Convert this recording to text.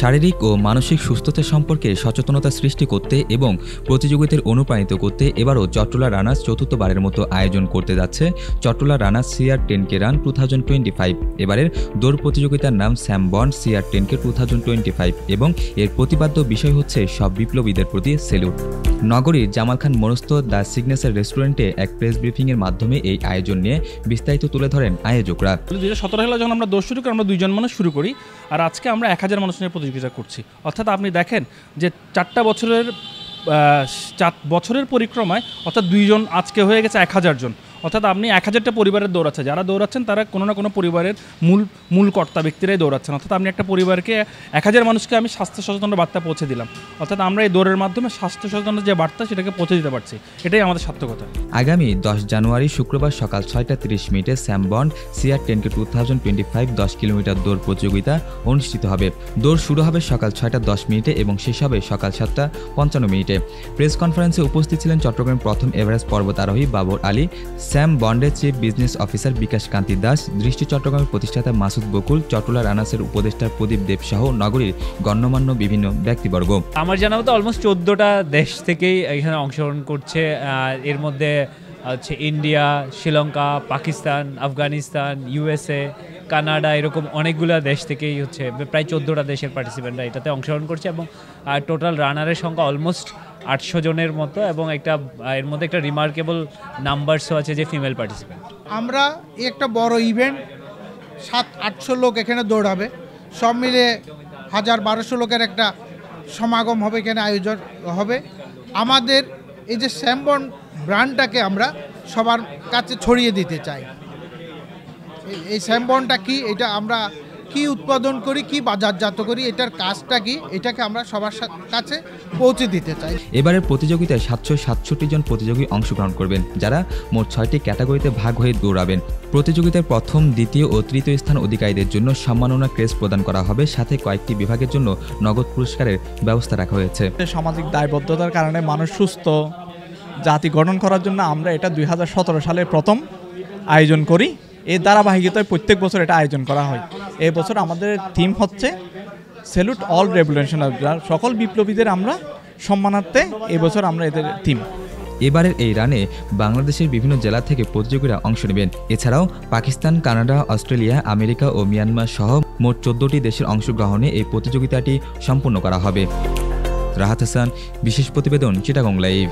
শারীরিক ও মানসিক সুস্থতা সম্পর্কে সচেতনতা সৃষ্টি করতে এবং প্রতিযোগিতার অনুপ্রাণিত করতে এবারও চট্টলা রানার্স চতুর্থবারের মতো আয়োজন করতে যাচ্ছে চট্টলা রানার্স CR10K রান 2025। এবারের দৌড় প্রতিযোগিতার নাম স্যাম বন্ড CR10K 2025 এবং এর প্রতিপাদ্য বিষয় হচ্ছে সব বিপ্লবীদের প্রতি সেলুট। নগরীর জামাল খান মোরস্ত দ্য সিগনেচার রেস্টুরেন্টে এক প্রেস ব্রিফিংয়ের মাধ্যমে এই আয়োজন নিয়ে বিস্তারিত তুলে ধরেন আয়োজকরা। 2017 সালে যখন আমরা দৌড় শুরু করি আমরা 2 জন মানুষ শুরু করি, আর আজকে আমরা 1000 মানুষ নিয়ে প্রতিযোগিতা করছি। অর্থাৎ আপনি দেখেন যে 4 বছরের পরিক্রমায় অর্থাৎ 2 জন আজকে হয়ে গেছে 1000 জন। অর্থাৎ আপনি 1000টা পরিবারের দৌড়াচ্ছে, যারা দৌড়াচ্ছেন তারা কোনো না কোনো পরিবারের মূল কর্তা ব্যক্তিরাই দৌড়াচ্ছেন। অর্থাৎ আপনি একটা পরিবারকে 1000 মানুষকে আমি স্বাস্থ্য সচেতনতার বার্তা পৌঁছে দিলাম। অর্থাৎ আমরা এই দৌড়ের মাধ্যমে স্বাস্থ্য সচেতনতার যে বার্তা সেটাকে পৌঁছে দিতে পারছি, এটাই আমাদের সার্থকতা। আগামী 10 জানুয়ারি শুক্রবার সকাল 6:30 স্যাম বন্ড CR10K 2025 10 কিলোমিটার দৌড় প্রতিযোগিতা অনুষ্ঠিত হবে। দৌড় শুরু হবে সকাল 6:10 এবং শেষ হবে সকাল 7:55। প্রেস কনফারেন্সে উপস্থিত ছিলেন চট্টগ্রামের প্রথম এভারেস্ট পর্বতারোহী বাবর আলী, স্যাম বন্ডের চিফ বিজনেস অফিসার বিকাশ কান্তি দাস, দৃষ্টি চট্টগ্রামের প্রতিষ্ঠাতা মাসুদ বকুল, চট্টলা রানার্সের উপদেষ্টা প্রদীপ দেব সহ নগরীর গণ্যমান্য বিভিন্ন ব্যক্তিবর্গ। আমার জানা মতো অলমোস্ট 14টা দেশ থেকেই এখানে অংশগ্রহণ করছে। এর মধ্যে হচ্ছে India, Sri Lanka, Pakistan, Afghanistan, USA, Canada, এরকম অনেকগুলো দেশ থেকেই হচ্ছে প্রায় 14টা দেশের পার্টিসিপেন্টরা এটাতে অংশগ্রহণ করছে এবং টোটাল রানারের সংখ্যা অলমোস্ট 800 জনের মতো এবং এর মধ্যে একটা রিমার্কেবল নাম্বারসও আছে যে ফিমেল পার্টিসিপেন্ট। আমরা একটা বড় ইভেন্ট, 700-800 লোক এখানে দৌড়াবে, সব মিলে 1000-1200 লোকের একটা সমাগম হবে, এখানে আয়োজন হবে। আমাদের এই যে স্যাম বন্ড ব্র্যান্ডটাকে আমরা সবার কাছে ছড়িয়ে দিতে চাই। এই স্যাম বন্ডটা কি, এটা আমরা কি উৎপাদন করি, কি বাজারজাত করি, এটার কাজটা কি, এটাকে আমরা সবার কাছে পৌঁছে দিতে চাই। এবারের প্রতিযোগিতায় 767 জন প্রতিযোগী অংশগ্রহণ করবেন, যারা মোট 6টি ক্যাটাগরিতে ভাগ হয়ে দৌড়াবেন। প্রতিযোগিতায় প্রথম, দ্বিতীয় ও তৃতীয় স্থান অধিকারীদের জন্য সম্মাননা ক্রেস্ট প্রদান করা হবে, সাথে কয়েকটি বিভাগের জন্য নগদ পুরস্কারের ব্যবস্থা রাখা হয়েছে। সামাজিক দায়বদ্ধতার কারণে মানুষ সুস্থ জাতি গঠন করার জন্য আমরা এটা 2017 সালে প্রথম আয়োজন করি। এই ধারাবাহিকতায় প্রত্যেক বছর এটা আয়োজন করা হয়। এই বছর আমাদের থিম হচ্ছে স্যালুট অল রেভলিউশনারি, সকল বিপ্লবীদের আমরা সম্মানার্থে এই বছর আমরা এদের থিম। এবারের এই রানে বাংলাদেশের বিভিন্ন জেলা থেকে প্রতিযোগীরা অংশ নেবেন। এছাড়াও পাকিস্তান, কানাডা, অস্ট্রেলিয়া, আমেরিকা ও মিয়ানমার সহ মোট 14টি দেশের অংশগ্রহণে এই প্রতিযোগিতাটি সম্পন্ন করা হবে। রাহাত হাসান, বিশেষ প্রতিবেদন, চিটাগং লাইভ।